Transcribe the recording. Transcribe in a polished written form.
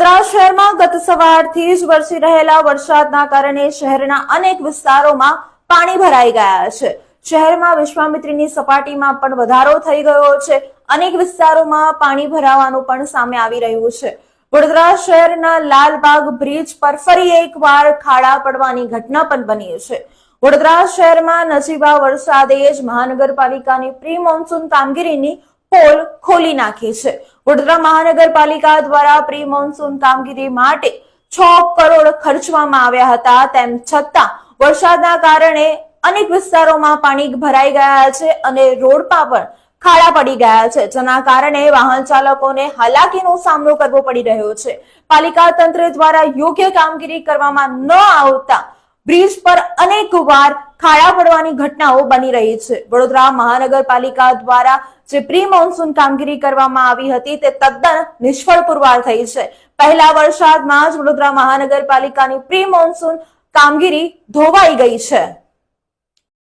વડોદરા શહેરમાં ગત સવારથી જ વરસી રહેલા વરસાદના કારણે શહેરના અનેક વિસ્તારોમાં પાણી ભરાઈ ગયા છે. શહેરમાં વિશ્વામિત્રીની સપાટીમાં પણ વધારો થઈ ગયો છે. અનેક વિસ્તારોમાં પાણી ભરાવાનું પણ સામે આવી રહ્યું છે. વડોદરા શહેરના લાલબાગ બ્રિજ પર ફરી એકવાર ખાડા પડવાની ઘટના પણ બની છે. વડોદરા શહેરમાં નજીવા વરસાદે જ મહાનગરપાલિકાની પ્રી મોન્સૂન કામગીરીની પોલ ખોલી નાખી છે. વડોદરા મહાનગરપાલિકા દ્વારા પ્રી મોન્સૂન કામગીરી માટે 6 કરોડ ખર્ચવામાં આવ્યા હતા. તેમ છતાં વરસાદના કારણે અનેક વિસ્તારોમાં પાણી ભરાઈ ગયા છે અને રોડ પર પણ ખાડા પડી ગયા છે, જેના કારણે વાહન ચાલકોને હાલાકીનો સામનો કરવો પડી રહ્યો છે. પાલિકા તંત્ર દ્વારા યોગ્ય કામગીરી કરવામાં ન આવતા બ્રિજ પર અનેક વાર ખાડા પડવાની ઘટનાઓ બની રહી છે. વડોદરા મહાનગરપાલિકા દ્વારા જે પ્રી મોન્સૂન કામગીરી કરવામાં આવી હતી તે તદ્દન નિષ્ફળ પુરવાર થઈ છે. પહેલા વરસાદમાં જ વડોદરા મહાનગરપાલિકાની પ્રી મોન્સૂન કામગીરી ધોવાઈ ગઈ છે.